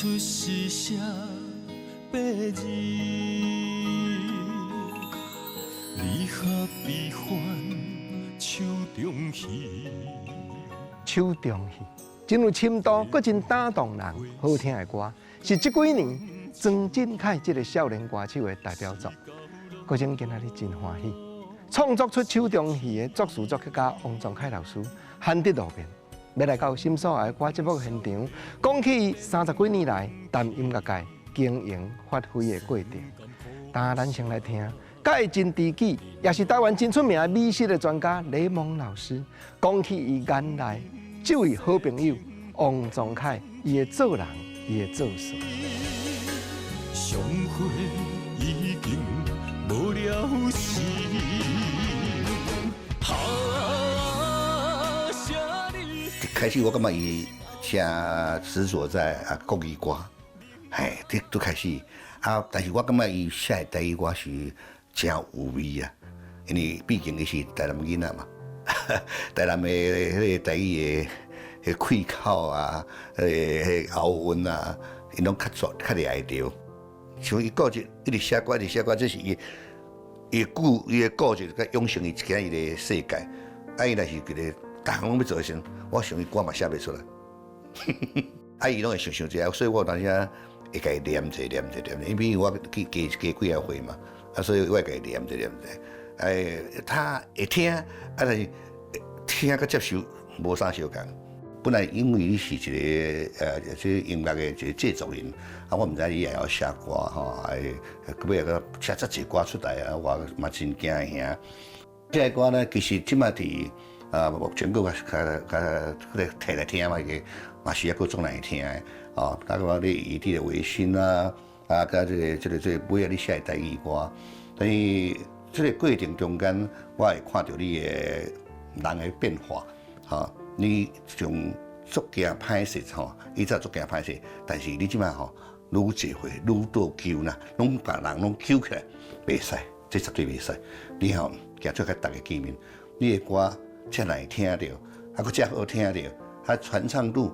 出是啥白字，离合悲欢手中戏。手中戏，真有深度，搁真打动人，好听的歌，是这几年庄振凯这个少年歌手的代表作。个人今仔日真欢喜，创作出手中戏的作词作曲家王宗凯老师罕得路面，要来到心所爱的歌节目现场，讲起伊30几年来谈音乐界经营发挥的过程。当咱先来听。甲伊真知己，也是台湾真出名的美食的专家雷蒙老师，讲起伊原来这位好朋友王宗凯，伊的做人，伊的做事。相会已经无了时，开始我感觉伊真执着在国语歌，都开始但是我感觉伊写的台语歌是。真有味啊！因为毕竟伊是台南囡仔嘛，台南的迄个台语的气口啊，喉韵啊，伊拢较厉害着。像伊个性一直写歌，这是伊的个性，甲养成伊今日的世界。伊若是觉得逐项拢要做时，我想伊歌嘛写袂出来。伊拢会想这样，所以我当时会甲伊念者，因为我加几啊岁嘛。所以我会给他念一。他会听，但是听甲接受无啥相共。本来因为你是一个这音乐的一个制作人，我唔知你也要写歌吼，尾个写遮济歌出来我嘛真惊吓。这歌呢，其实即马伫全国摕来听嘛，嘛是一个总来听的哦。包括你异地的微信啊。甲这个尾你写台语歌，但是这个过程中间，我会看到你的人的变化，你从足惊歹势以前足惊歹势，但是你即摆愈聚会愈多求啦，拢把人拢求起来，袂使，这绝对袂使。你行出甲大家见面，你的歌遮难听到，搁遮好听到，传唱度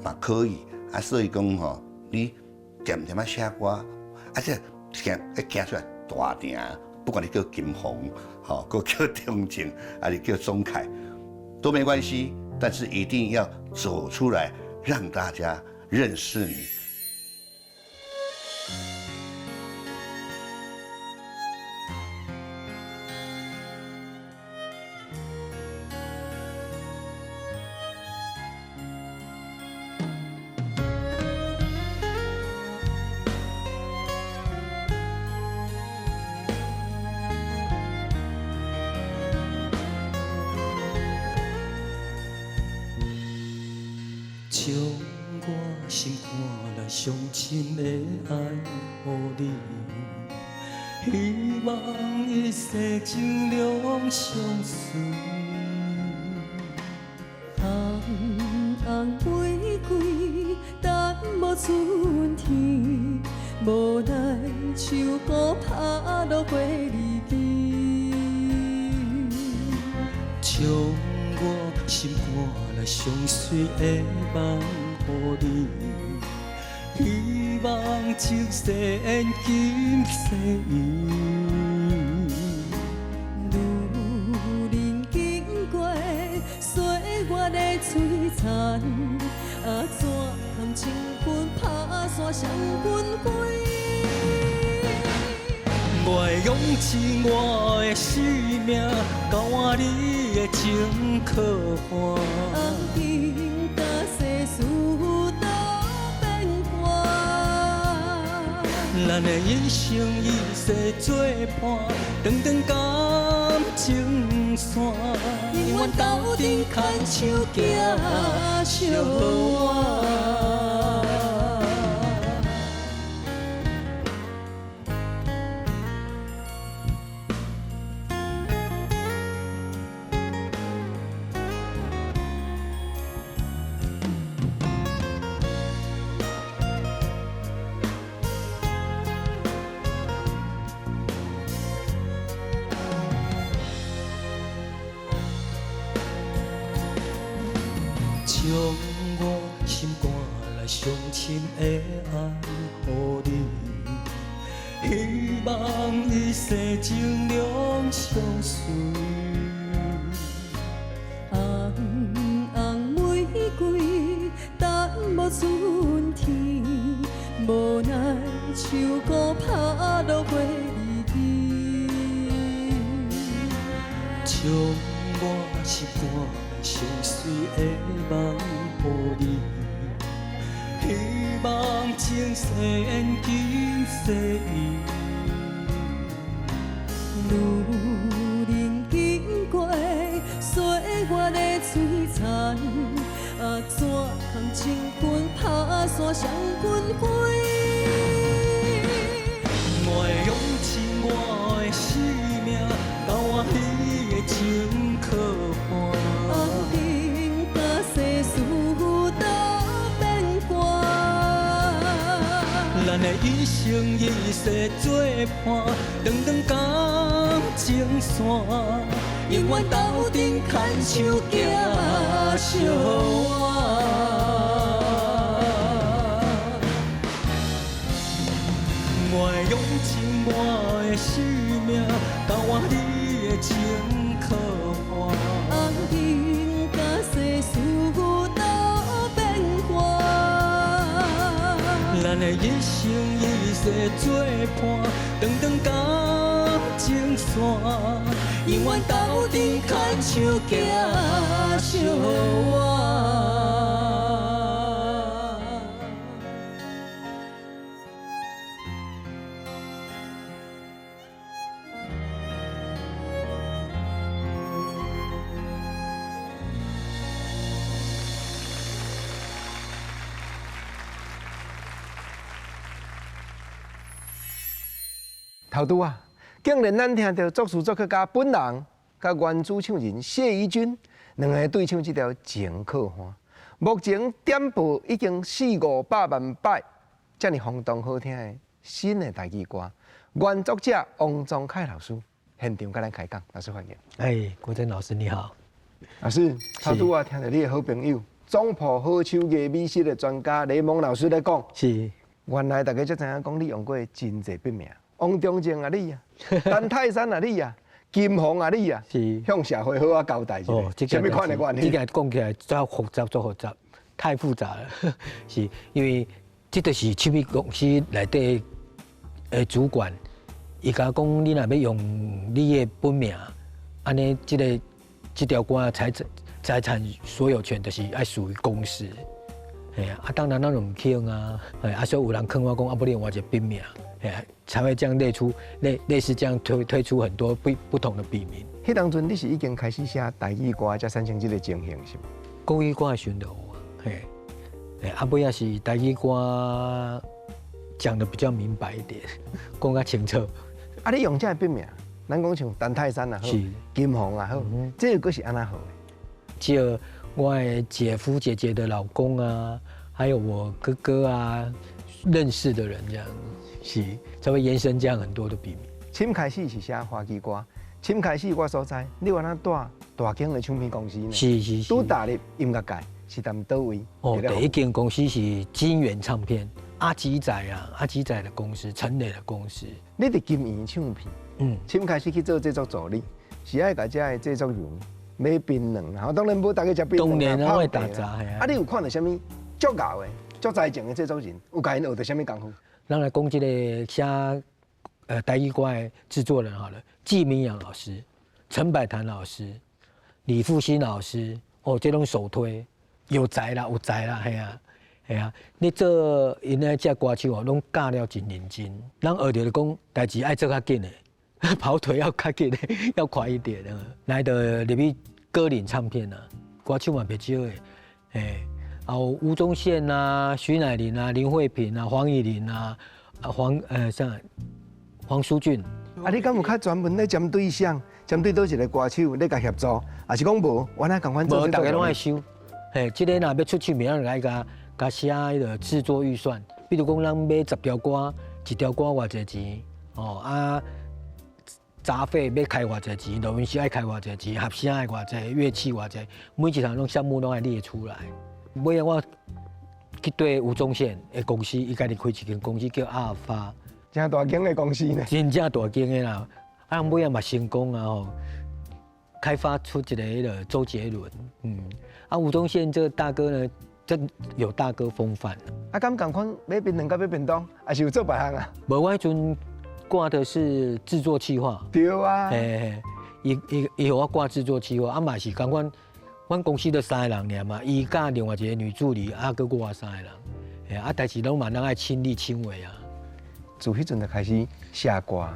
嘛可以，所以讲你。渐渐写歌，这行出来大鼎，不管你叫金鸿，搁叫钟情，还是叫钟凯，都没关系。但是一定要走出来，让大家认识你。将我心肝内上深的爱予你，希望一世情两相随。红红玫瑰等无春天，无奈秋雨拍落花离枝。将我心肝内上水的梦予你，希望一世缘今世缘。路人经过岁月的摧残，怎堪情分打散双分开？我会用尽我的生命，交换你的情可换。今甲世事都变化，咱的一生一世作伴，长长感情线，永远斗阵牵手行相伴。将我心肝内上深心的爱予你，希望一世情两相随。红红玫瑰，等无春天，无奈树孤拍落花离枝。将我心肝上水的梦予你，希望情深今世意。路人经过，岁月的璀璨，怎通情分打散双君归？我会用尽我的生命，交换你的情可换。红甲世事都变卦，咱的一生一世作伴，长长感情线，永远斗阵牵手行相偎。我会用尽我的生命，交换你的情可换。红甲世事都变卦，咱的一生一世作伴，长长感情线，永远斗阵牵手行相偎。头拄啊，竟然咱听到作词作曲家本人甲原主唱人谢怡君两个对唱这条《情可换》。目前点播已经400-500万摆，遮尔轰动好听的新的台语歌。原作者王宗凯老师现场甲咱开讲，老师欢迎。哎，国珍老师你好。老师，头拄啊听到你的好朋友总铺好手艺美食的专家雷蒙老师在讲，是，原来大家才知影讲你用过真侪笔名。王中正啊你啊，陈泰山啊你啊，金鸿啊你啊，是向社会好啊交代一下，什么款的关系？这个讲起来真复杂，足复杂，太复杂了。是因为这就是唱片公司内底的主管，伊甲讲你若要用你的本名，安尼这条歌财产所有权就是爱属于公司。哎呀，当然咱就唔去用啊，所以有人坑我讲，不然我一个笔名。才会这样类似这样推出很多不同的笔名。迄当阵你是已经开始写台语歌，才产生这个情形是吗？国语歌的时候有啊，尾也是台语歌讲得比较明白一点，讲较清楚。啊，你用这个笔名，咱讲像陈泰山也好，金鸿也好，这个是安那好的？只有我的姐夫姐姐的老公啊，还有我哥哥啊，认识的人这样。是才会延伸这样很多的笔名。深开始是写华语歌，深开始我所在，你原来大间的唱片公司呢？是。拄踏入音乐界是踮倒位？第一间公司是金源唱片，阿基仔的公司，陈磊的公司。你伫金源唱片，深开始去做制作助理，是爱甲遮的制作人买槟榔，然后当然无大家食槟榔当然啊，我打杂啊，你有看到什么足牛的、足才情的制作人，有甲因学到什么功夫？咱来讲这个写台语歌的制作人好了，纪明阳老师、陈百潭老师、李复兴老师，这种首推有才啦，系啊，你做因那只歌手拢教了真认真，咱学着讲代志爱做较紧的，跑腿要较紧的，要快一点的，来的入去歌林唱片啊，歌手嘛袂少的，吴宗宪啊、徐乃麟啊、林慧萍啊、黄以玲啊、黄舒骏。啊，你敢有较专门咧针对针对倒一个歌手咧甲协助，还是讲无？原来共款做？无，大家拢爱收。这个若要出唱片，咱就甲写迄个制作预算。比如讲，咱买10条歌，1条歌偌济钱？杂费要开偌济钱？录音师爱开偌济钱？合声爱偌济？乐器偌济？每一项项目拢爱列出来。尾我去对吴宗宪的公司，伊家己开一间公司叫阿尔法，真大间的公司呢。真正大间的啦。啊，尾啊嘛成功啊吼，开发出一个迄个周杰伦，啊，吴宗宪这个大哥呢，真有大哥风范。啊，敢共款买槟榔甲买便当，还是有做别项啊？无我迄阵挂的是制作企划。对啊。伊互我挂制作企划，啊嘛是共阮公司的3个人尔嘛，伊甲另外一个女助理，啊搁我3个人，啊，但是拢嘛咱爱亲力亲为啊。自迄阵就开始写歌。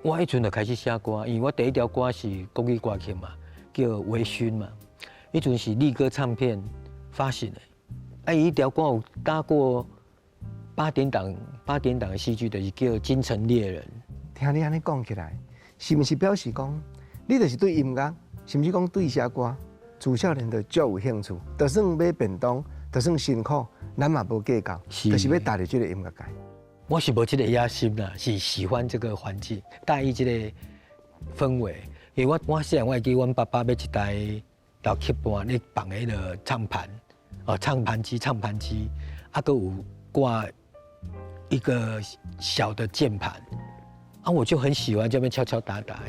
我迄阵就开始写歌，因为我第一条歌是国语歌曲嘛，叫《微醺》嘛，迄阵是力歌唱片发行的。啊，伊迄条歌有搭过8点档的戏剧，就是叫《京城猎人》。听你安尼讲起来，是毋是表示讲，你就是对音乐，甚至讲对写歌，自少年就足有兴趣？就算买便当，就算辛苦，咱嘛无计较，就是要踏入这个音乐界。我是无这个野心啦，是喜欢这个环境，大意这个氛围。因为我细汉我会记，阮爸爸买一台老曲盘，咧放迄个唱盘，唱盘机，啊，搁有挂一个小的键盘，啊，我就很喜欢这边敲敲打打。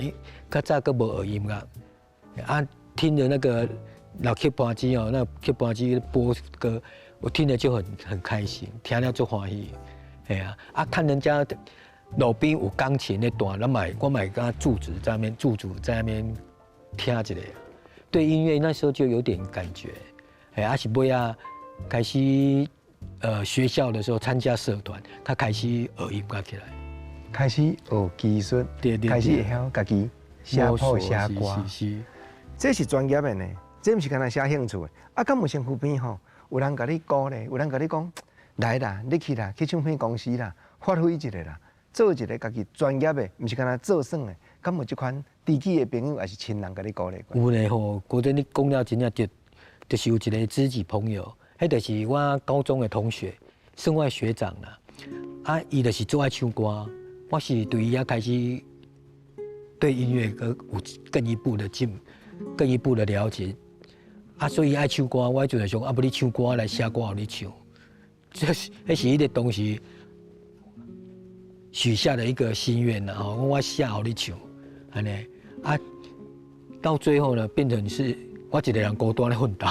较早搁无学音乐，啊，听着那个老曲盘机哦，那曲盘机播歌，我听着就很开心，听了就欢喜。啊，看人家路边有钢琴咧弹，我买跟驻足在那边听一下，对音乐那时候就有点感觉。啊是尾啊开始学校的时候参加社团，他开始学音乐起来，开始学技术，开始会晓家己写谱写歌。是，这是专业的呢，这不是干那写兴趣的。啊，敢有身躯边吼，有人甲你鼓励，有人甲你讲。来啦，你去啦，去唱片公司啦，发挥一下啦，做一个家己专业的，毋是干那做耍的。敢有这款知己的朋友，还是亲人甲你鼓励过？有嘞吼，觉得你讲了真正对，就是有一个知己朋友，迄就是我高中的同学，算我学长啦。啊，伊就是最爱唱歌，我是对伊开始对音乐有更一步的了解。啊，所以爱唱歌，我就想，啊，不你唱歌来写歌，互你唱。这是一个东西许下的一个心愿啦，我写好你唱，安尼啊，到最后呢，变成是我一个人孤单咧奋斗。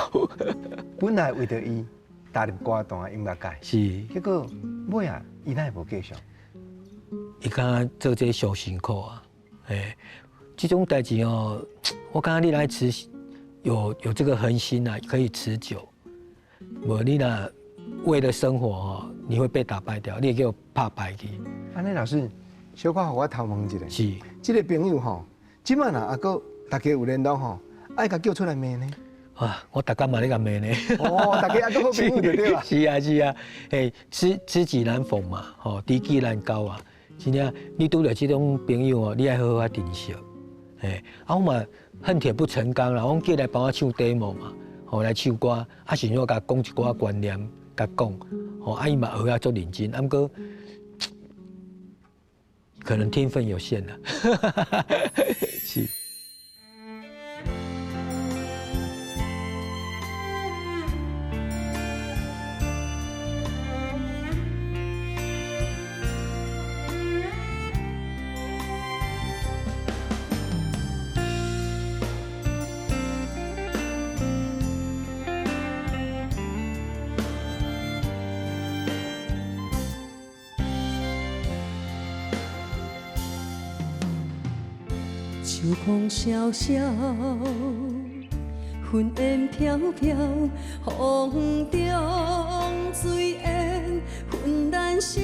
本来为着伊踏入歌坛的音乐界，是，结果尾啊，伊哪会无继续？伊敢做这上辛苦啊，这种代志哦，我感觉你来有这个恒心啊，可以持久。无你若为了生活你会被打败掉，你也给我拍败去。安尼老师，小可互我偷问一下，是，这个朋友吼，即摆若个大家有联络吼，爱甲叫出来骂呢？啊，我大家嘛咧甲骂呢。大家个好朋友就对啦。是啊，知己难逢嘛，知己难交啊。真正你拄到这种朋友你爱好好珍惜。我嘛恨铁不成钢啦，我叫来帮我唱 demo 嘛，来唱歌，想要甲讲一寡观念。甲讲，伊嘛学啊做认真，不过可能天分有限了。是。秋风萧萧，云烟飘飘，风中水烟纷燃烧。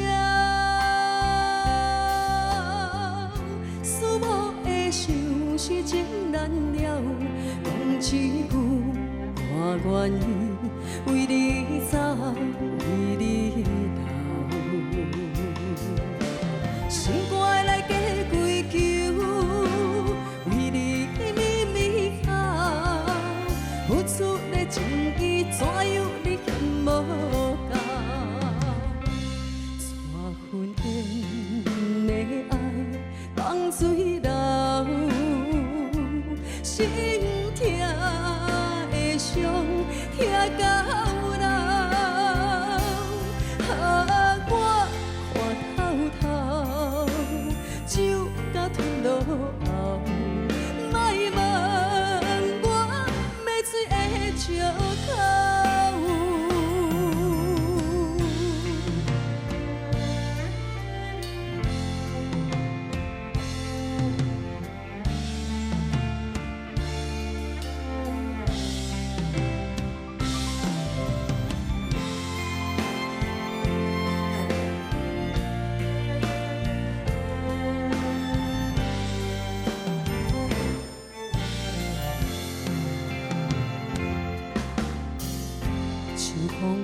思慕的相思情难了，讲一句我愿意为你走，为你留。心肝来加归求。付出的情意，怎样你嫌无够？带份烟的爱，放水流，心痛的伤，痛到老。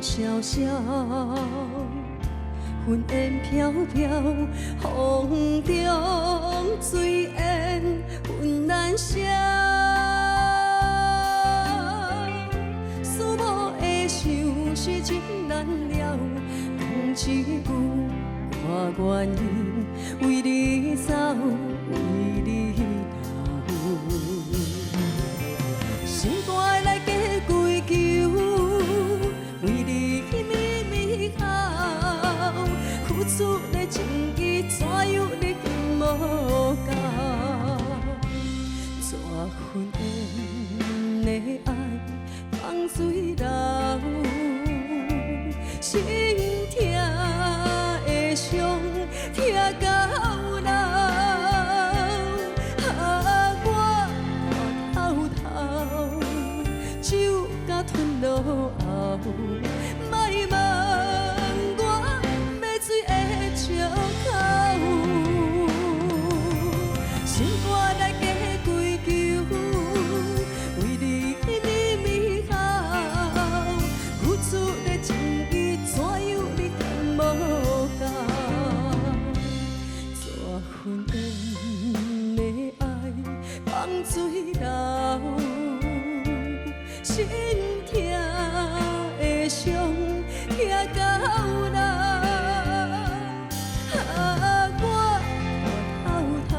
萧萧，云烟飘飘，风中水烟云难消。思慕的相思真难了，讲一句我愿意为你走，为你流。心肝来加归求，为你咪咪哭，付出的情意怎样你无够？怎分缘的爱放水流，心痛的伤痛到老。吞落后，莫问我要水的借口，心肝来加归求，为你咪咪哭，付出的情意怎样你敢无够？怎分缘的爱放水流？心痛的伤，痛到老。我偷偷，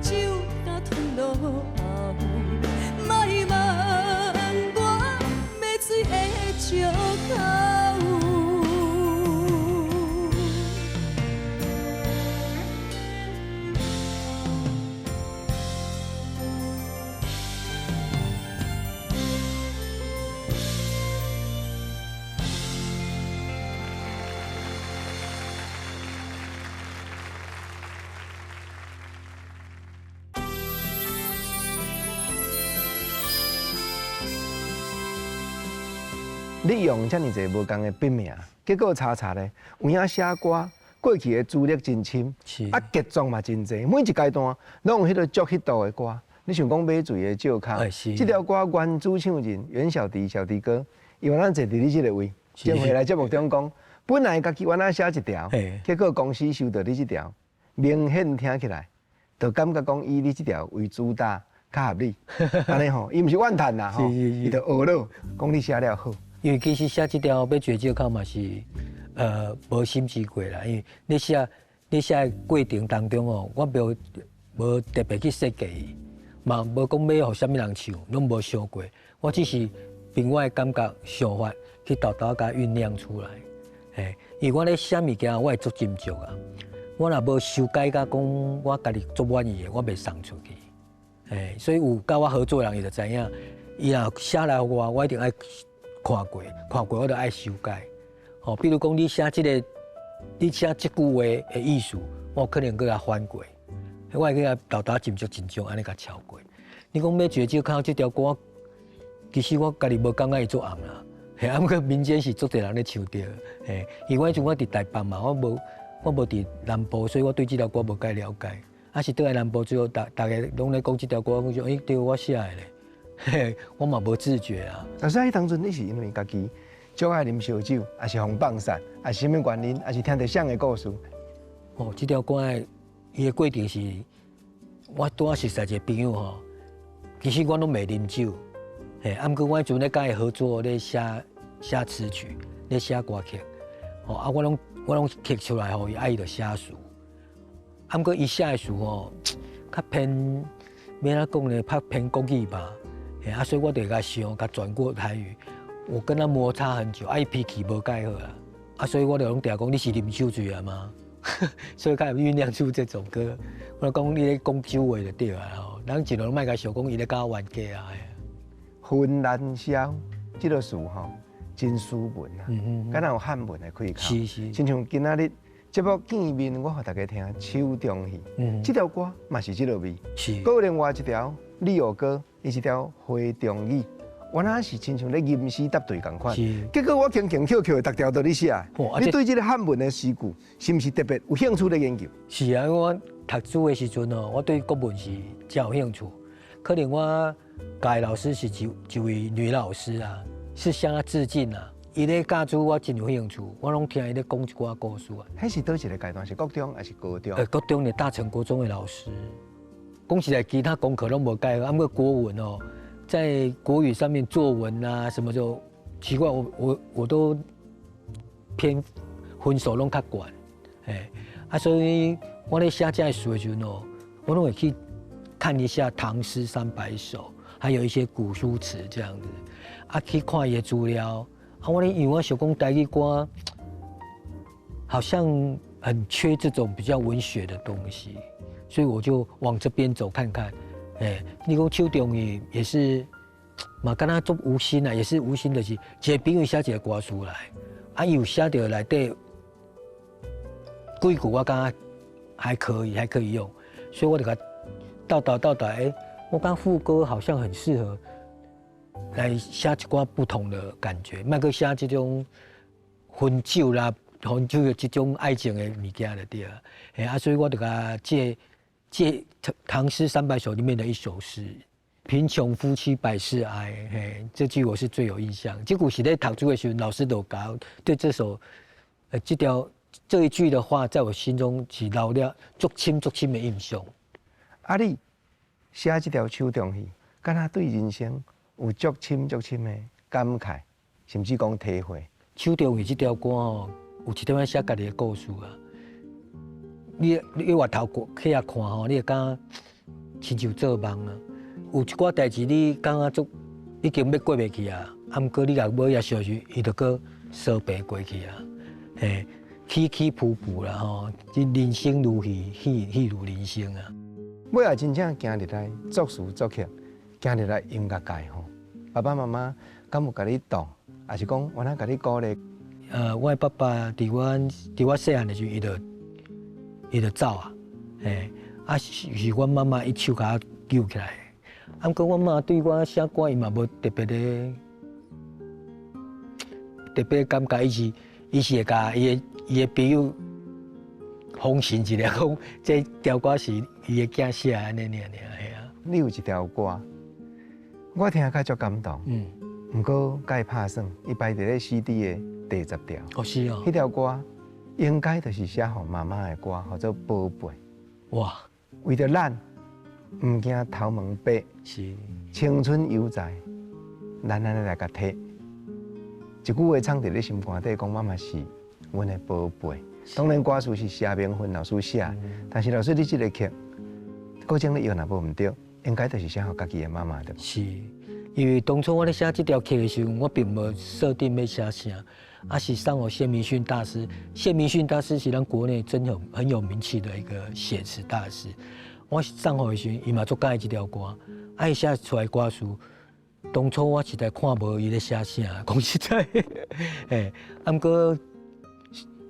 酒甲吞落后，莫问我要水的借口。你用遮尔济无共的笔名，结果查查咧，有影写歌，过去的资历真深，啊，杰作嘛真济，每一阶段拢有迄个足迄度的歌。你想讲买水的借口，这条歌原主唱人袁小迪小迪哥，伊原咱坐伫你这个位，先回来节目中讲，本来家己原来写一条，结果公司收到你这条，明显听起来，就感觉讲以你这条为主打较合理，安尼吼，伊毋是怨叹啦吼，伊就学了，讲你写了好。因为其实写这条要绝借口嘛是，无心机过啦。因为你写的过程当中哦，我无特别去设计伊，嘛无讲要互啥物人唱，拢无想过。我只是凭我的感觉、想法去豆豆甲酝酿出来。嘿，因为我咧写物件，我会做斟酌啊。我若无修改甲讲我家己足满意的，我袂送出去。嘿，所以有甲我合作的人伊就知影，伊若写来我一定爱。看过我就爱修改。哦，比如讲你写你写这句话的意思，我可能搁甲翻过，我会去豆豆斟酌斟酌安尼甲抄过。你讲要绝招靠这条歌，其实我家己无感觉伊做红啦。嘿，啊，毋过民间是足侪人咧唱着。嘿，因为阵我伫台北嘛，我无伫南部，所以我对这条歌无介了解。啊，是倒来南部之后，大家拢咧讲这条歌，我就对我写的咧。嘿，我嘛无自觉啊。但是迄当阵你是因为家己足爱啉烧酒，还是互放散，还是啥物原因，还是听着谁的故事？哦，这条歌伊的过程是，我拄仔熟识一个朋友吼，其实我拢袂啉酒，嘿，啊，毋过我迄阵咧甲伊合作咧写词曲，咧写歌曲，哦，啊，我拢刻出来吼，伊爱伊就写词，啊，毋过伊写的词吼，较偏要哪讲呢？较偏国语吧。啊，所以我就甲想，甲转过台语，我跟他摩擦很久，啊，伊脾气无介好啦，啊，所以我就拢定讲你是啉酒醉啊吗？所以才会酝酿出这首歌。我讲你咧讲酒话就对啊，吼，咱尽量莫甲想讲伊咧甲我冤家啊。云难消，这个词吼真斯文啊，敢若有汉文的开口。是。亲像今仔日节目见面，我互大家听《秋中戏》，这条歌嘛是这个味。是。搁有另外一条李友歌。伊一条花中语，原来是亲像咧吟诗答对共款。结果我轻轻巧巧的逐条都你写。你对这个汉文的诗句，是毋是特别有兴趣咧研究？是啊，我读书的时阵哦，我对国文是真有兴趣。可能我教的老师是一位女老师啊，是向她致敬啊。伊咧教书，我真有兴趣，我拢听伊咧讲一寡故事啊。迄是倒一个阶段？是国中还是高中？国中的大成国中的老师，讲实在，其他功课拢无改，啊，过国文哦，在国语上面作文啊什么就奇怪，我都偏分数拢较悬，所以我咧写这书的时候哦，我拢会去看一下《唐诗300首》，还有一些古书词这样子，去看伊的资料，我咧因为我想讲台语歌，好像很缺这种比较文学的东西，所以我就往这边走看看。你讲邱中义也是，嘛，敢若做无心啊，也是无心的是，一个朋友写一个歌词来，有写到内底几句我感觉还可以用，所以我就甲倒，我感觉副歌好像很适合来写一寡不同的感觉，莫去写这种分酒啦。分酒的这种爱情的物件就对了，所以我就甲借唐诗300首里面的一首诗，贫穷夫妻百事哀，这句我是最有印象。这句是在读书的时候，老师都教，对这首，这一句的话，在我心中是留了足深的印象。你写这条手中戏，敢若对人生有足深的感慨，甚至讲体会。手中戏这条歌哦。有一点仔写家己的故事啊，你回头起来看吼，你会感觉亲像做梦啊。有一寡代志你感觉足已经要过袂去啊，毋过你若尾也小时，伊就搁烧白过去啊。起起伏伏啦吼，人生如戏，戏如人生啊。尾也真正行入来作词作曲，行入来音乐界吼。爸爸妈妈敢有甲你动，还是讲有哪甲你鼓励？我的爸爸伫我细汉的时候，伊就走啊，是阮妈妈一手甲我救起来。毋过阮妈对我写歌，伊嘛无特别感觉，伊是会甲伊的朋友封信一下，讲这条歌是伊的囝写安尼尔，你有一条歌，我听较足感动。毋过甲伊拍算，伊排伫咧 CD 的第10条。哦是哦。迄条歌应该就是写互妈妈的歌，叫做宝贝。哇！为着咱，毋惊头毛白，是青春犹在，咱安尼来甲摕。一句话藏伫咧心肝底，讲妈妈是阮的宝贝。当然歌词是谢明芬老师写，但是老师你这个曲，个种你摇若无毋对，应该就是写互家己的妈妈对。是。因为当初我咧写这条曲的时候，我并无设定要写啥，是送给谢明训大师。谢明训大师是咱国内很有名气的一个写词大师。我送给的时候，伊嘛足喜欢这条歌，伊写出来歌词，当初我实在看无伊咧写啥，讲实在，毋过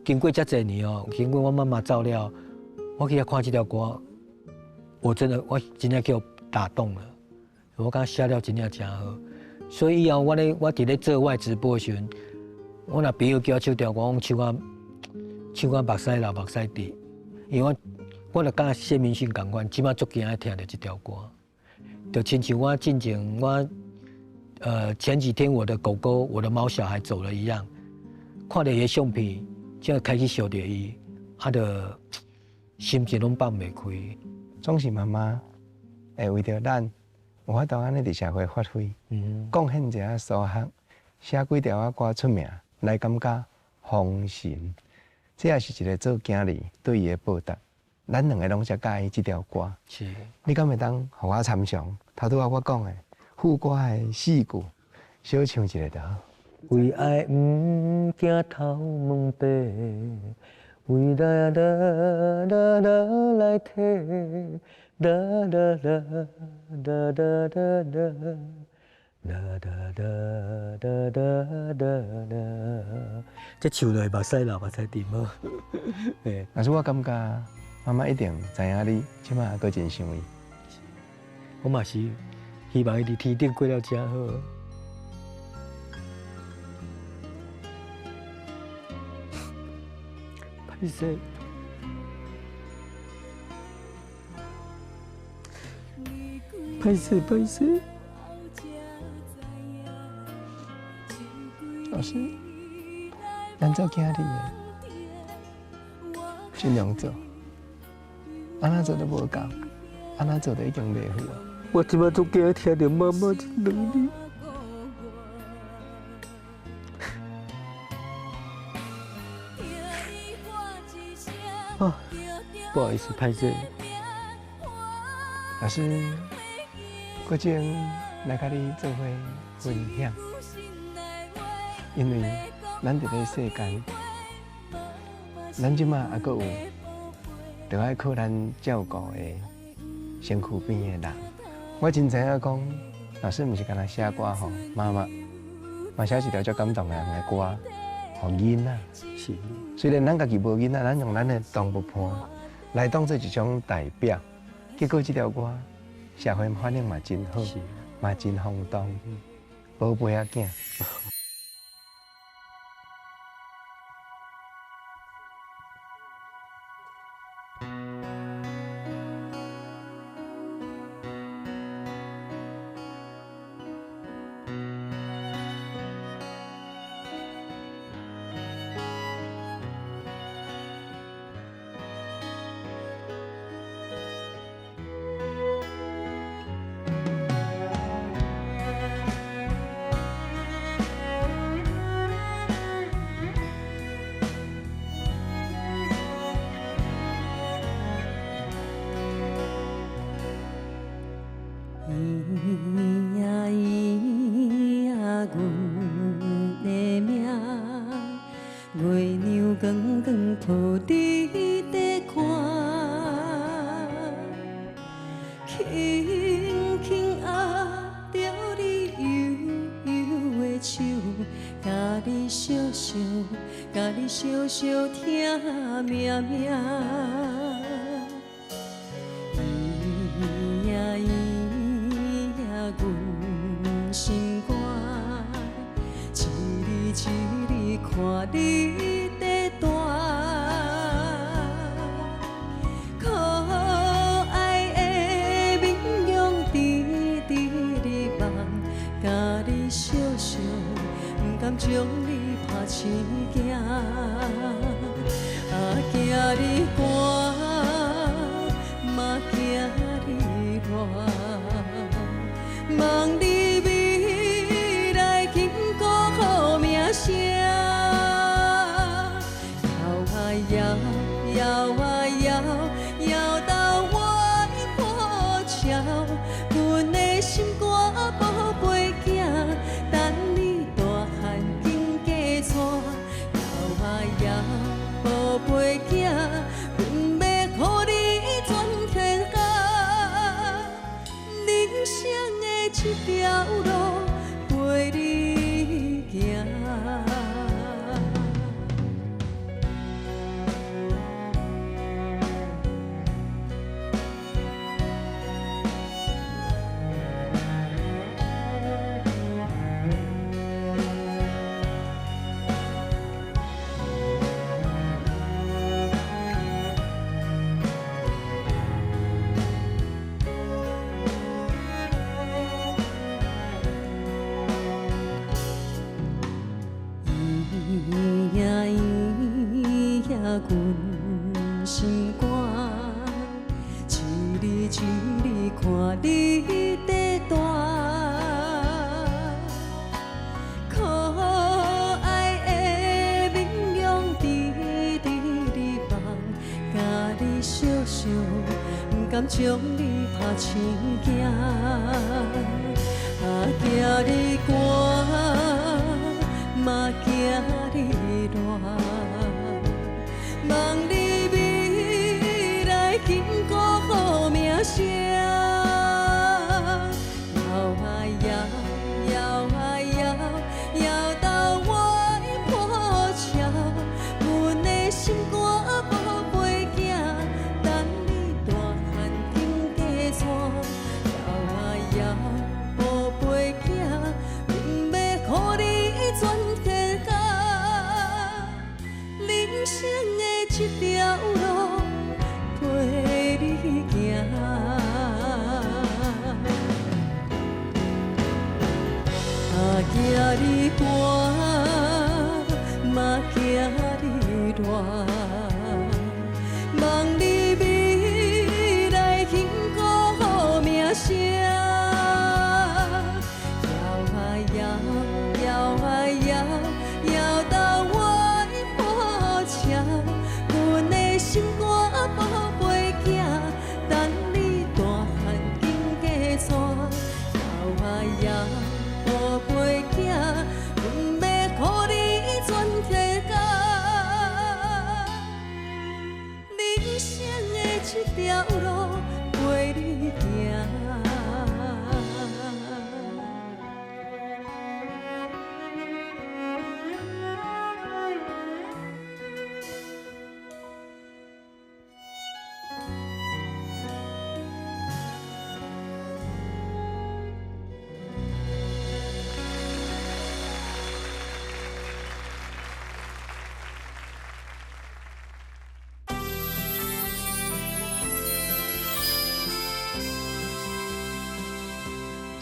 经过遮侪年哦，经过我妈妈照料，我去看这条歌，我真的给我打动了。我感觉写了真正真好，所以以后我伫咧做我直播的时候，我若朋友叫我唱条歌，我唱我目屎流目屎滴，因为我就甲谢明训共款，即马足惊爱听到这条歌，就亲像我进前前几天我的狗狗、我的猫小孩走了一样，看到伊相片，就开始想到伊，就心情拢放袂开。总是妈妈会为着咱。有法度安尼伫社会发挥，贡献一下所学，写几条歌出名，来感觉丰神。这也是一个做囝儿对伊的报答。咱两个拢才介意这条歌，是。你敢会当互我参详？头拄我讲的副歌的4句，小唱一下就好。为爱毋惊头毛白，为啦啦啦啦来提。啦啦啦啦啦啦啦啦，这唱落目屎流目屎滴无？但是我感觉妈妈一定知影你即摆还阁真想伊。我嘛是希望伊伫天顶过了真好。歹势。歹势，老师，咱做囝儿的，尽量做，安那做都无够，安那做都已经袂好啊。我即摆都惊听到妈妈这两字。啊，不好意思，拍摄。老师，我正来甲你做伙分享，因为咱伫个世间，咱即马还阁有，着爱靠咱照顾的身躯边的人。我真知影讲，老师毋是干那写歌吼妈妈，嘛写一条足感动人的歌，互囡仔。是。虽然咱家己无囡仔，咱用咱的动物伴来当做一种代表，结果这条歌社会反应嘛真好，嘛真轰动，宝贝仔囝。伊呀伊呀，阮的名，月亮光光抱你在看，轻轻握着你悠悠的手，甲你笑笑，甲你笑笑听命命。伊呀伊。阮心肝，一日一日看你在大，可爱的面容伫你梦，甲你笑笑，不甘将你拍生惊，惊你寒，嘛惊你热。望你未来幸福好名声，摇啊摇，摇啊摇，摇到我的破晓。阮的心肝宝贝囝，等你大汉紧加娶。摇啊摇，宝贝囝，阮要予你全天下。人生一条路陪你行。伊呀伊呀，阮心肝，一日一日看你在大，可爱的面容伫你梦，甲你笑笑，不甘将你拍生惊，惊你寒。嘛惊你热，望你未来幸福好名声。摇啊摇，摇啊摇，摇到我的破晓。阮的心肝宝贝囝，等你大汉紧加娶。摇啊摇，宝贝囝，阮要予你全。人生的一条路陪你行，惊你寒，嘛惊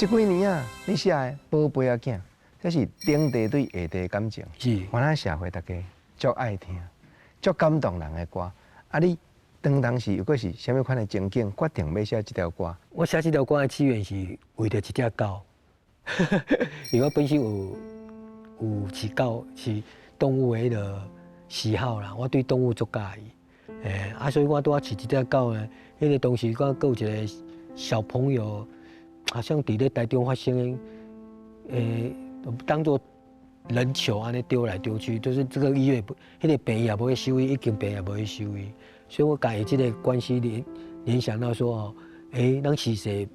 这几年啊，你写的《宝贝仔囝》，这是顶地对下地的感情，是完咱社会大家足爱听，足感动人的歌。啊，你当时又是什么款的情景，决定要写这条歌？我写这条歌的起源是为着一只狗，因为我本身有饲狗，是动物的迄个喜好啦，我对动物足介意，所以我拄啊饲一只狗呢，迄个当时我有一个小朋友，好像伫咧台中发生的，当作人球安尼丢来丢去，就是这个医院迄个病也无去收医，已经病也无去收医，所以我家己这个关系联想到说哦，咱其实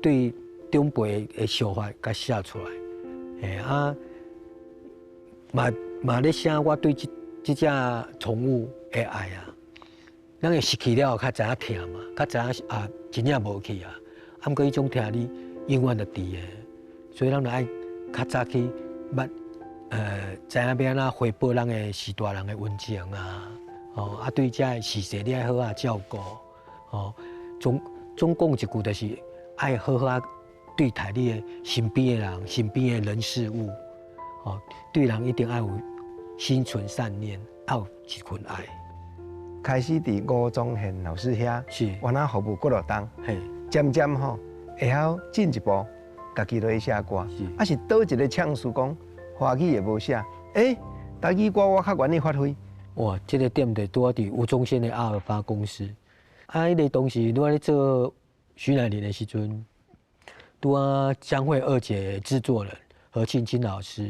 对长辈的想法甲写出来，嘛咧写我对这只宠物的爱啊，咱会失去了，较知影疼嘛，较知影真正无去啊，毋过迄种疼你永远就伫的，所以咱就爱较早去知影要安怎回报咱的时大人的温情啊，对这个事实你爱好好照顾，总讲一句就是爱好好对待你的身边的人、身边的人事物，对人一定要有心存善念，要有一份爱。开始伫吴宗宪老师遐，是原来服务几落冬，嘿，渐渐吼会晓进一步，家己落去写歌。是倒一个唱词讲，华语也无写，台语歌我较愿意发挥。哇，这个点就拄伫吴宗宪的阿尔法公司，迄个当时拄咧做徐乃麟的时阵，拄江蕙二姐制作人何庆金老师，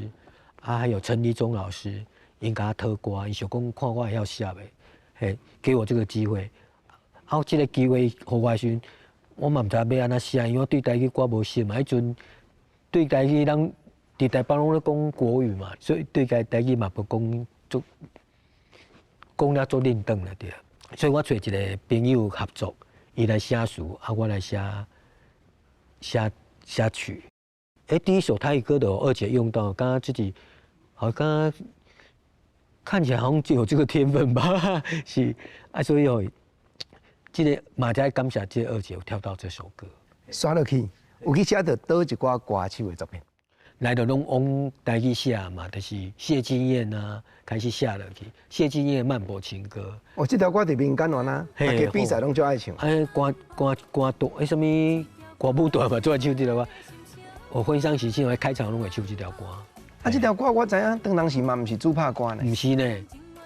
还有陈立忠老师，因甲我讨歌，因想讲看我会晓写袂，给我这个机会，这个机会互我时阵，我嘛毋知要安怎写，因为我对台语歌无熟嘛，迄阵对台语咱伫台北拢咧讲国语嘛，所以对台语嘛无讲了做认真了对，所以我找一个朋友合作，伊来写词，我来写曲。第一首台语歌的二姐用到，刚刚自己好像看起来好像就有这个天分吧，是所以这个马家感谢这个二姐有跳到这首歌。刷落去，有去写到倒一寡歌手的作品。来到拢往台语写嘛，就是谢金燕啊，开始写落去。谢金燕《慢播情歌》。这条歌伫民间玩啊，大家比赛拢最爱唱。歌多，什么歌舞团嘛，最爱唱这条歌。我婚丧喜庆的开场拢会唱这条歌。这条歌我知影，当时嘛，毋是主拍歌呢。毋是呢，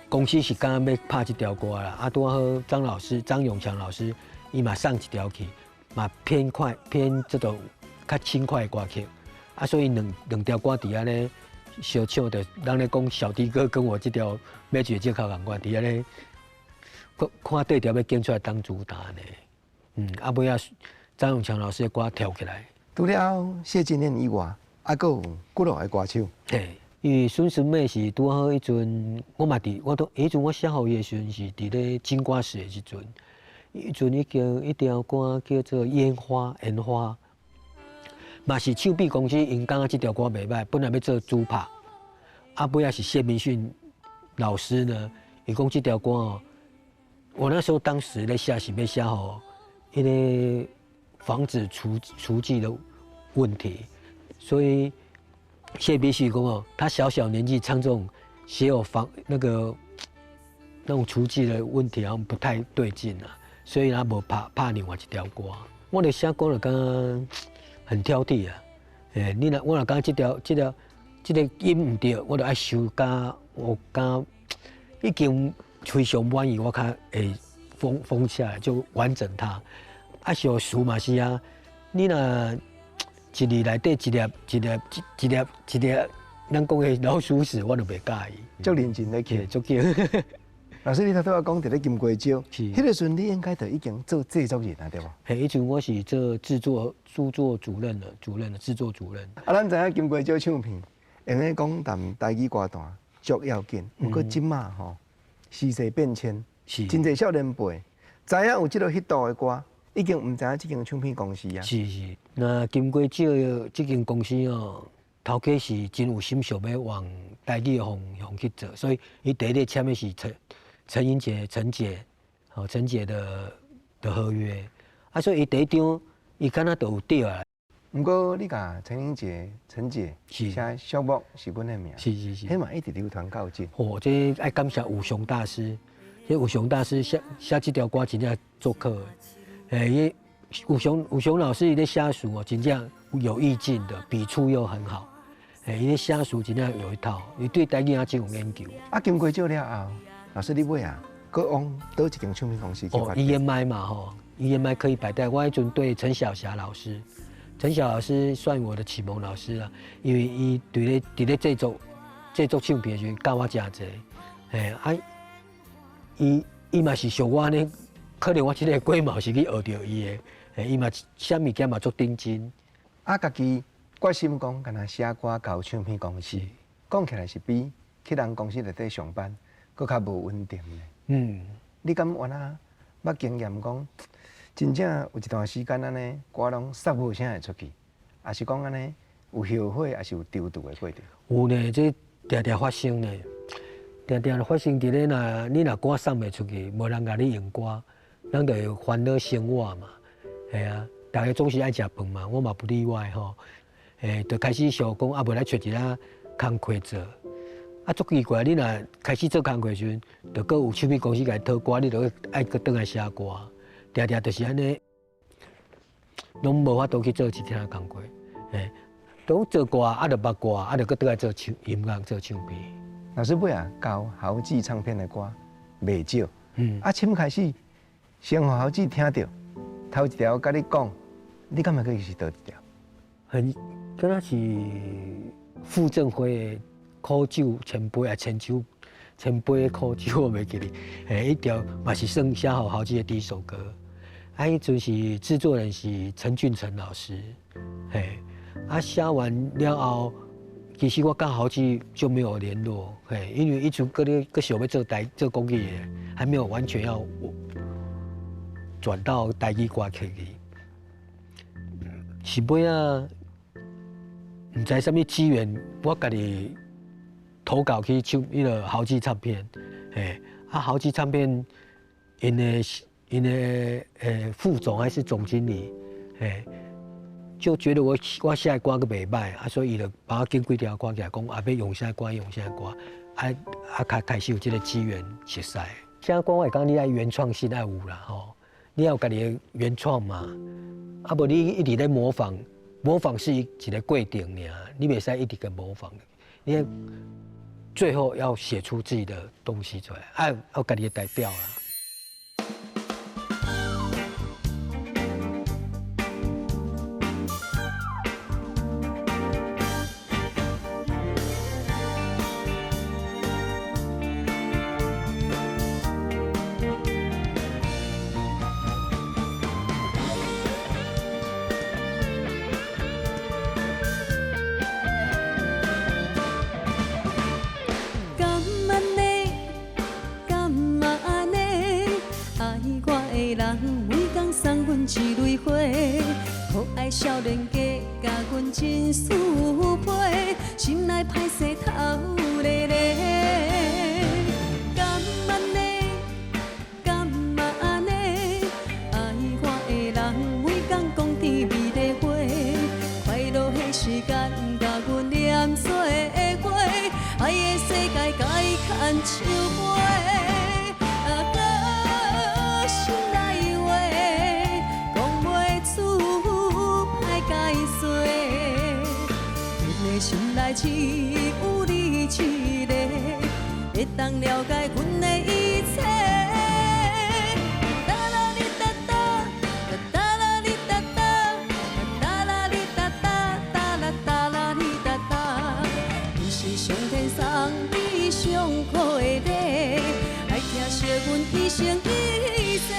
公司是刚刚要拍这条歌啦。拄好张永强老师，伊嘛送一条去，嘛偏这种较轻快的歌曲。所以两条歌伫安尼相唱的，人咧讲小弟哥跟我这条要绝这靠共款，伫安尼看对调要拣出来当主打呢。尾啊，张永强老师的歌跳起来。除了谢金燕以外，还有几落个歌手。对，因为孙淑美是拄好迄阵，迄阵我写好伊的时阵是伫咧金瓜石的时阵，迄阵已经一条歌叫做烟花。嘛是唱片公司因感觉这条歌袂歹，本来要做主拍，尾也是谢明训老师呢，伊讲这条歌我那时候当时咧写是要写好，迄个防止雏妓的问题，所以谢明训讲他小年纪唱这种写有那种雏妓的问题，好像不太对劲啊，所以他无拍另外一条歌。我咧写歌就刚很挑剔啊，我若讲这个音唔对，我就爱修加，我讲已经非常满意，我较会封下来就完整它。小词嘛是啊，你若一日内底一粒，咱讲的老鼠屎，我就袂介意。足认真咧去，足叫。老师，你头拄仔讲伫咧金瓜石，是迄个时阵你应该就已经做制作人啊，对无？迄阵我是做著作主任的制作主任。咱知影金瓜石唱片，用咧讲谈台语歌单足要紧，毋过即马吼时势变迁，真侪少年辈知影有即落迄度的歌，已经毋知影即间唱片公司啊。是，那金瓜石即间公司头家是真有心想要往台语的方向去做，所以伊第一个签的是陈英杰陈姐的合约，所以伊第一张伊敢若都有对啊，毋过你甲陈英杰、陈姐是写小木是阮的名，是，迄嘛一直流传到今。哦，这爱感谢武雄大师，这武雄大师写这条歌真正做客的，伊武雄老师伊咧写词哦，真正有意境的，笔触又很好，伊咧写词真正有一套，伊对台语也真有研究。啊，经过这了后，老师你尾啊，搁往倒一间唱片公司去哦发展？ ，EMI 嘛吼，EMI 可以百代。我迄阵对陈小霞老师，陈小老师算我的启蒙老师啦，因为伊伫咧制作唱片的时候教我真济，伊嘛是像我呢，可能我这个过嘛是去学着伊的，伊嘛啥物件嘛做认真。啊，家己决心讲，干那写歌交唱片公司，讲起来是比去人公司内底上班，搁较无稳定的。嗯，你敢有那捌经验讲，真正有一段时间安尼，歌拢煞无啥会出去，还是讲安尼有后悔，还是有丢度的过程？有呢，这常常发生呢，常常发生伫咧你若歌送袂出去，无人甲你用歌，咱就会烦恼生活嘛，系啊，大家总是爱食饭嘛，我嘛不例外吼，就开始想讲啊，无来找一下工课做，啊，足奇怪，你若开始做工课时阵，就搁有唱片公司甲你讨歌，你就爱搁倒来写歌，常常就是安尼，拢无法度去做其他工课，都做歌，啊，就捌歌，啊，就搁倒来做音乐、做唱片。老师尾啊，交豪记唱片的歌袂少，嗯，啊，深开始先互豪记听到，头一条甲你讲，你感觉佢是倒一条？很，敢若是傅政辉的苦酒千杯啊，千杯的苦酒我袂记哩，迄条嘛是算写好豪记的第一首歌。啊，迄阵是制作人是陈俊成老师，啊写完了后，其实我跟豪记就没有联络，因为一直搁想要做公益的，还没有完全要转到台语歌曲去。是尾啊，唔知啥物机缘，我家己投稿去迄个豪记唱片，豪记唱片因的副总还是总经理，就觉得我写的歌个袂歹，啊，所以伊就把我拣几条歌起来，讲啊要用啥歌，开始有这个机缘熟识。写歌我会讲你爱原创性爱有啦吼，你要有家己的原创嘛，啊无你一直在模仿是一个过程尔，你袂使一直在模仿，你最后要写出自己的东西出来，要家己的代表啦。一蕊花，可爱少年家，甲阮真思陪，心内歹势头咧咧。甘安尼，甘嘛安尼，爱我的人每天讲甜蜜的话，快乐的时间甲阮念做伙，爱的世界甲伊牵手花。心内只有你一个，会当了解阮的一切。哒啦哩哒哒，哒啦哩哒哒，哒啦哩哒哒，哒啦哒啦哩哒哒。你是上天送你上好的礼，爱疼惜阮一生一世。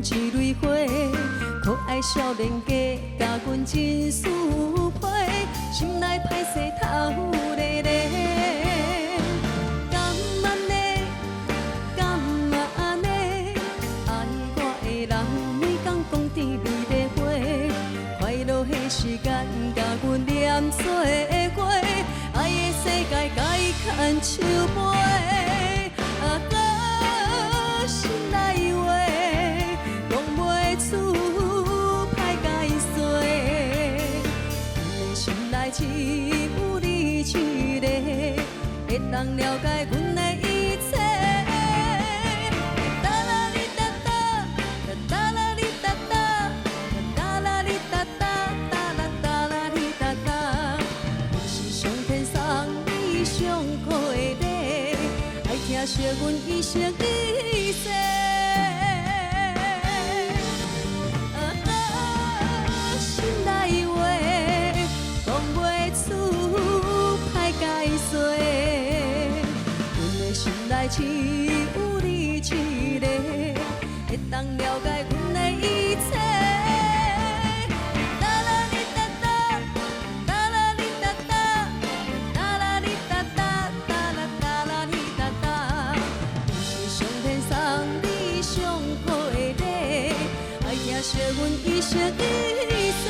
一蕊花，可爱少年家，甲阮真思陪，心内歹势头咧咧。手背，搁心内话讲袂出，歹解说。阮的心内只有你一个，会当了解阮的一切。哒啦哩哒哒，哒啦哩哒哒，哒啦哩哒哒，哒啦哒啦哩哒哒。阮是上天送你上好的礼，爱听惜阮一生一世。心内话讲袂出，歹解说。阮的心内只有你一个，会当了解阮的一切。哒啦哩哒哒，哒啦哩哒哒，哒啦哩哒哒，哒啦哒啦哩哒哒。阮是上天送你上好的礼，爱听惜阮一生一世。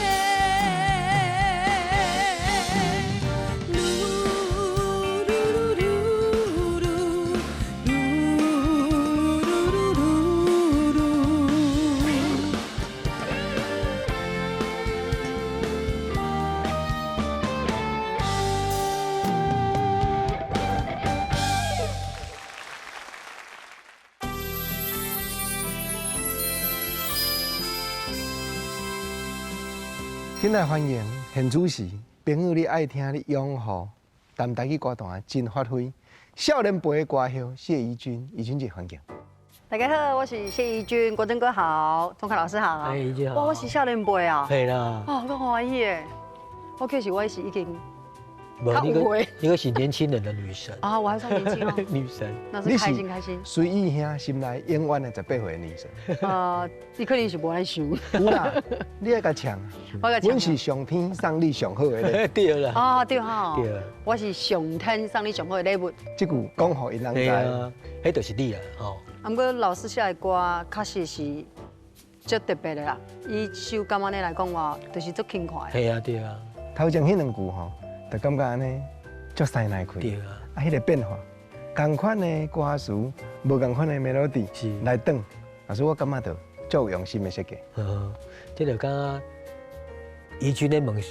今来欢迎现主持，朋友你爱听你拥护，谈台语歌坛真发挥。少年辈的歌后谢怡君，怡君姐欢迎。大家好，我是谢怡君，国珍哥好，钟凯老师好。哎，怡君好。哇，我是少年辈啊。系啦。哦，我欢喜耶。我其实我是已经不，较有的一个是年轻人的女神啊，我还算年轻哦。女神。那是开心开心。随意兄心内永远的18岁的女神。你可能是无爱想。有啦，你爱甲唱。我甲唱。阮是上天送你上好的礼。对啦。啊，对哈。对。我是上天送你上好的礼物。这句讲互因人知。啊，迄就是你啊，吼。啊，不过老师写的歌确实是足特别的啦。以首感觉呢来讲话，就是足轻快。系啊，对啊。头前迄两句吼，就感觉安尼足塞耐开。对啊。啊，迄个变化，同款的歌词，无同款的 melody 来转，所以我感觉到足有用心的设计。这就刚刚怡君咧问，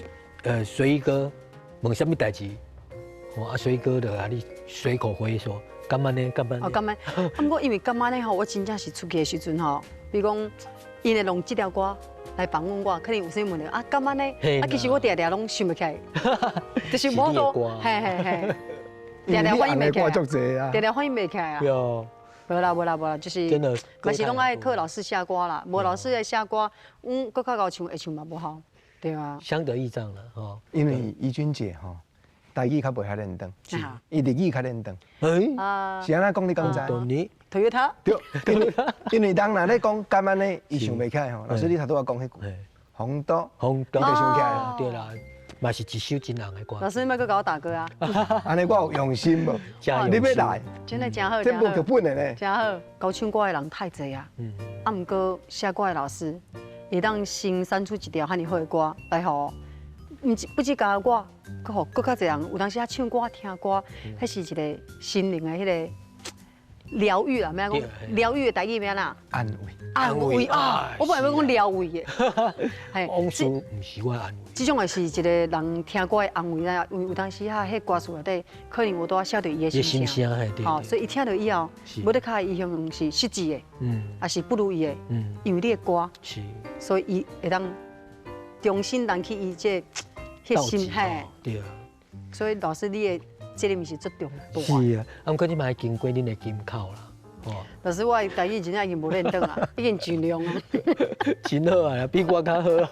随意哥问什么代志，啊，随意哥就啊你随口回说，干嘛呢？干嘛呢？哦，干嘛？不过因为干嘛呢？吼，我真正是出去的时阵吼，比如讲，因会用这条歌来访问我，可能有啥问题啊？干嘛呢？啊，其实我常常拢想不起来，就是无多，嘿嘿嘿，常常反应袂起来，常常反应袂起来啊。有。无啦，就是真的，嘛是拢爱靠老师写歌啦，无老师的写歌，搁较高唱会唱嘛无好，对啊。相得益彰啦，吼。因为怡君姐吼，台语较袂遐认真，伊日语较认真。哎，是安怎讲你刚才？Toyota。对，因为人若咧讲干嘛呢？伊想袂起来吼。老师你头拄仔讲迄句，红豆，你就想起来了。对啦。嘛是一首真人的歌。老师，你莫搁甲我打歌啊！安尼我有用心无？你要来，真的真好，这无剧本的呢。真好，搞唱歌的人太侪啊。啊，毋过写歌的老师，会当新产出一条遐尼好的歌来互，不止教我，搁互搁较侪人有当时啊唱歌听歌，迄是一个心灵的迄个疗愈啦，咩讲？疗愈的台语咩啦？安慰啊！我本来要讲疗愈的，系。往事唔是我安慰。这种也是一个人听歌的安慰啦，因为有当时啊，迄歌词内底可能有多写到伊的心声，好，所以伊听到以后，无得卡伊形容是实际的，也是不如意的，因为你的歌，所以伊会当重新燃起伊这心嘿，对。所以老师你的责任是足重大。是啊，啊，毋过你嘛经过恁的金口啦。老师，我台语真正已经无认得啊，已经尽量啊。真好啊，比我较好啊。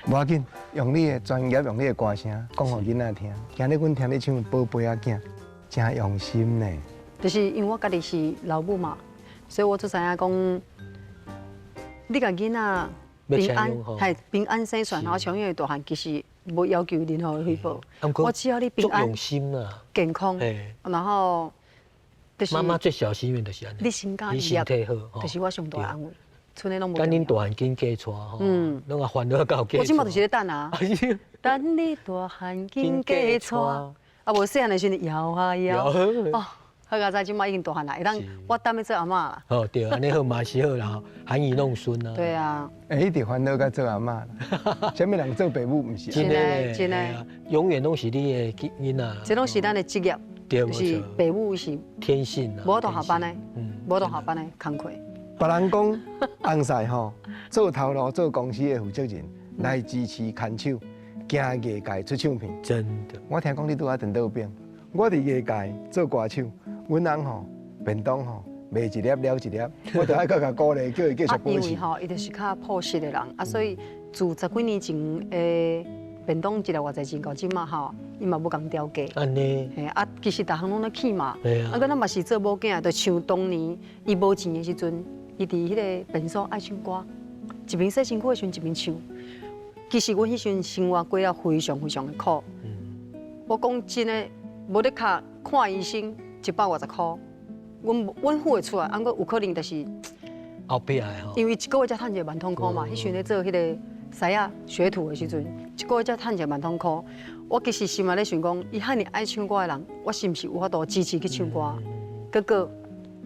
无要紧，用你的专业，用你的歌声讲给囡仔听。今日阮听你唱《宝贝仔囝》，真用心呢。就是因为我家己是老母嘛，所以我就知影讲，你甲囡仔平安，系平安生存，然后长远大汉，其实无要求任何的回报。我只要你平安、用心啊，健康，然后。妈妈最小心愿就是安尼，你身体好，就是我上大安慰。剩的拢无。等恁大汉紧嫁娶吼，拢啊烦恼到嫁娶。我即马就是咧等啊，等你大汉紧嫁娶，啊，无细汉的时阵摇啊摇，哦，好佳哉，即摆已经大汉啦，会当我当要做阿嬷啦。哦，对，安尼好嘛是好啦，含饴弄孙啊。对啊，一直烦恼甲做阿嬷啦，啥物人做爸母毋是？真的真的，永远拢是你的囡仔。这拢是咱的职业，就是爸母是天性啊。无到下班的，无到下班的工课。别人讲红婿吼，做头路做公司的负责人，来支持看守，行业界出唱片。真的，我听讲你拄啊电倒边，我伫业界做歌手，阮翁吼便当吼卖一粒了一粒，我就爱搁甲鼓励，叫伊继续保持。因为吼，伊就是较朴实的人啊，所以自10几年前诶，便当一粒偌济钱到即嘛吼，伊嘛无共调价。安尼。嘿啊，其实逐项拢咧起嘛。对啊。啊，咱嘛是做某囝，就像当年伊无钱的时阵。伊伫迄个便所爱唱歌，一边洗身躯的时阵一边唱。其实阮迄时阵生活过啊非常非常的苦。我讲真的，无咧卡看医生150块，阮付会出来，安过有可能就是后壁的吼。因为一个月才趁1万通块嘛，迄时阵咧做迄个师啊学徒的时阵，一个月才趁1万通块。我其实心内咧想讲，伊遐尼爱唱歌的人，我是毋是有法度支持去唱歌？结果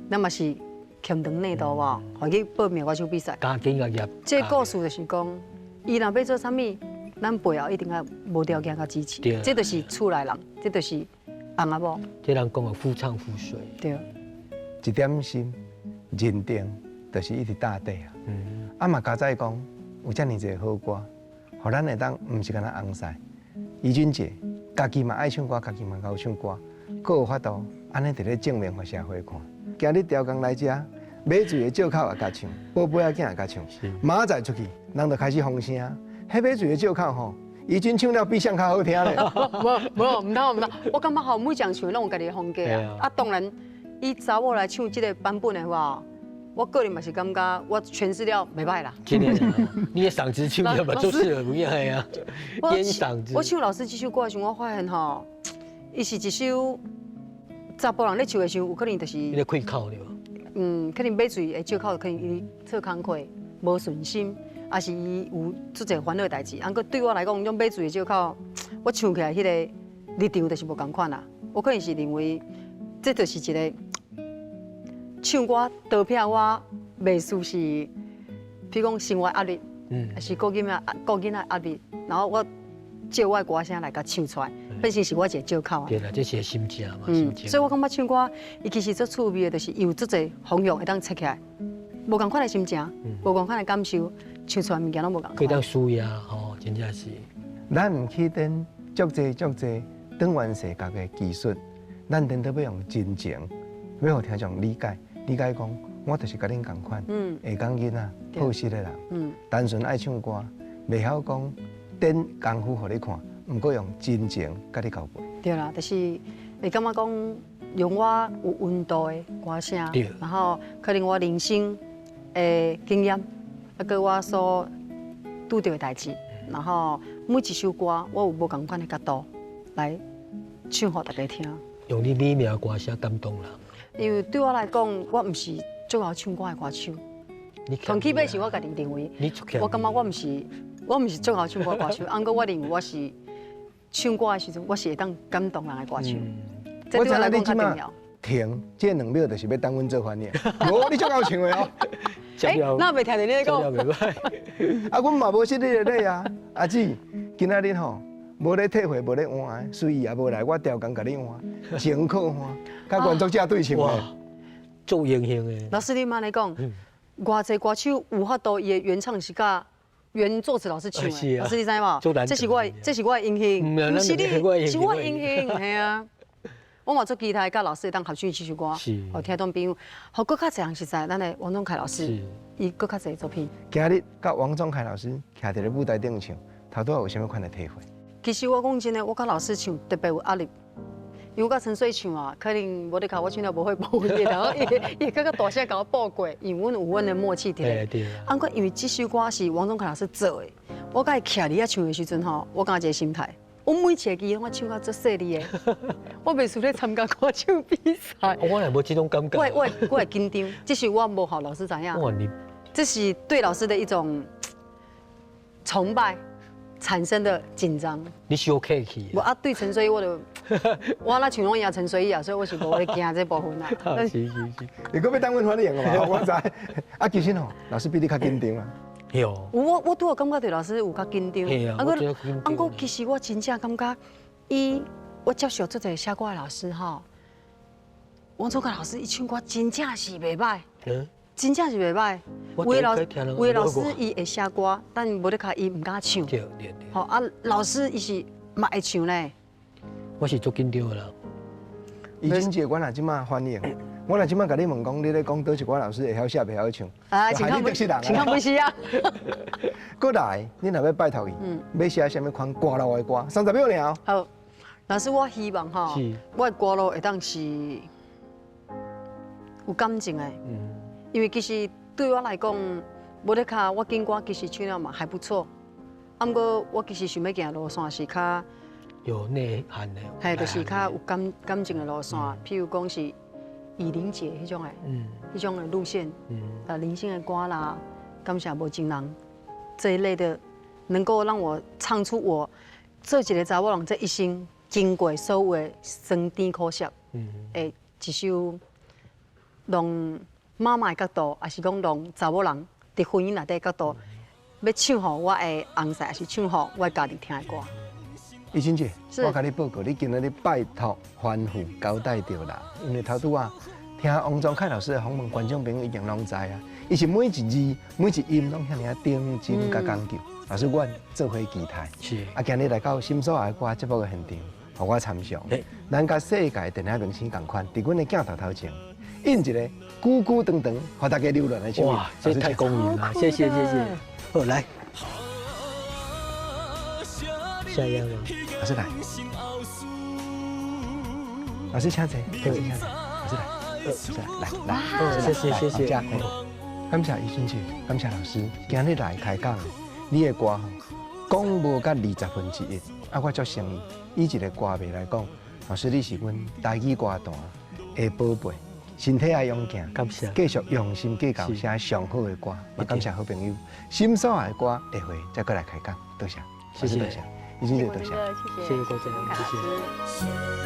咱嘛是。欠长内度哇，互去报名歌唱比赛。家庭业。这故事就是讲，伊若要做啥物，咱背后一定要无条件甲支持。这就是厝内人，这就是翁仔某。这人讲的夫唱妇随。对。一点心认定，就是一直打底啊。啊嘛，加在讲有遮尔济好歌，互咱会当毋是干那翁婿。怡君姐，家己嘛爱唱歌，家己嘛够唱歌，佫有法度安尼伫咧正面互社会看。今日调工来遮，买水的借口也甲唱，宝贝仔囝也甲唱。明仔载出去，人就开始风声。迄买水的借口吼，怡君唱了比上较好听咧。无，唔通，我感觉吼每场唱拢有家己的风格啊。啊，当然，伊查某来唱即个版本的话，我个人嘛是感觉我诠释了袂歹啦。真的，你的嗓子唱的嘛，做适合不一样呀。烟嗓子。我唱老师这首歌的时候，我发现吼，伊是一首。查甫人咧唱的时候，有可能就是。你咧开口对吧？可能买水的借口，可能伊做工课无顺心，还是伊有做者烦恼的代志。啊，佮对我来讲，种买水的借口，我唱起来迄个立场就是无共款啦。我可能是认为，这就是一个唱歌刀片我袂输是，譬如讲生活压力，还是顾囡仔压力，然后我借我的歌声来甲唱出来。本身是我一个借口啊。对啦，这是心情嘛，心情。所以我感觉唱歌，伊其实最趣味的，就是有足侪方向会当切起来，无共款的心情，无共款的感受，唱出来物件拢无共款。可以当舒压，吼，真正是。咱唔去等足侪等完世界的技术，咱等到要用真情，要互听众理解讲，我就是甲恁共款，会讲囡仔，好实的人，单纯爱唱歌，袂晓讲等功夫互你看。唔过用真情甲你交陪。对啦，就是会感觉讲用我有温度的歌声，然后可能我人生的经验，啊个我所拄到的代志，然后每一首歌我有无同款的角度来唱给大家听。用你美妙的歌声感动人。因为对我来讲，我唔是最好唱歌的歌手。从起码是我家己认为，我感觉我唔是最好唱歌的歌手，不过我认为我是。唱歌的时阵，我是会当感动人的歌手，这对我来讲较重要。停，这2秒就是要当阮做翻译。无，你足够唱的哦。那袂听到你咧讲。啊，阮嘛无识你的你啊，阿姊，今仔日吼，无咧退货，无咧换，随意也无来，我调工甲你换，情可换，甲观众正对唱的。做英雄的。老师，你慢来讲，偌济歌手有法度伊的原唱是甲。原作词老师唱的，老师你知无？这是我的英雄，不是你，是我的英雄，系啊。我嘛做期待，甲老师当合唱这首歌，互听众朋友，互搁较侪人识在咱的王宗凯老师，伊搁较侪作品。今日甲王宗凯老师徛伫咧舞台顶唱，头拄有啥物款的体会？其实我讲真的，我甲老师唱特别有压力。因为我甲陈水唱啊，可能无咧靠我唱了无会报的，然后伊更较大声甲我报过，因为阮有阮的默契伫咧。对。啊，过因为这首歌是王宗凯老师做的，我甲伊徛伫遐唱的时阵吼，我感觉一个心态，我每一个字我唱到最细腻的，我袂输咧参加歌唱比赛。我也无这种感觉。我会紧张，这是我无互老师知影。哇，你这是对老师的一种崇拜。产生的紧张。你小客气。我啊，对陈水我就我那像拢也陈水啊，所以我是无咧惊这部分啊。是。你搁要当阮反应嘛？我知。啊，其实吼，老师比你较紧张啊。有。我拄有感觉对老师有较紧张。系啊，我觉得紧张。过其实我真正感觉，我接触做者写歌的老师吼，王祖凯老师伊唱歌真正是袂歹。真正是袂歹。有的老师伊会写歌，但无得卡伊唔敢唱。对。好啊，老师伊是嘛会唱咧。我是足紧张啦。以前姐，我若即马反应，我若即马甲你问讲，你咧讲倒一寡老师会晓写袂晓唱？啊，情况不是啊。过来，你若要拜托伊，要写什么款歌路的歌？30秒了。好，老师，我希望吼，我的歌路会当是有感情的。因为其实对我来讲，无得卡我劲歌其实唱了嘛还不错。啊，不过我其实想要行路线是较有内涵的，系就是较有感情的路线，譬如讲是以玲姐迄种的，迄种的路线，零星的歌啦，感谢无情人这一类的，能够让我唱出我这一个查某人这一生经过所有的酸甜苦涩，诶，一首让妈妈的角度，还是讲让查某人伫婚姻内底角度，要唱互我的翁婿，还是唱互我家己听的歌。怡清姐，我甲你报告，你今日拜托吩咐交代着啦，因为头拄啊，听王宗凯老师的访问，观众朋友已经拢知啊，伊是每一字每一音拢遐尔定睛甲讲究。老师，阮做伙期待。是。啊，今日来到心所爱歌节目的现场，互我参详。咱甲世界电影明星同款，伫阮的镜头头前。印一个久久长长，和大家留恋的笑面。哇，这太公允了，谢谢。好，来，下一样了，老师来，老师请坐，老师来，谢谢，感谢怡君姐，感谢老师，今日来开讲，你的歌吼，讲无甲1/20，啊，我足诚意，以一个歌迷来讲，老师你是阮台语歌坛的宝贝。身体爱勇健，感谢，继续用心计较写上好的歌，也感谢好朋友。心所爱歌下回再过来开讲，多谢，谢谢，怡君姐多谢，谢谢郭先生，谢谢。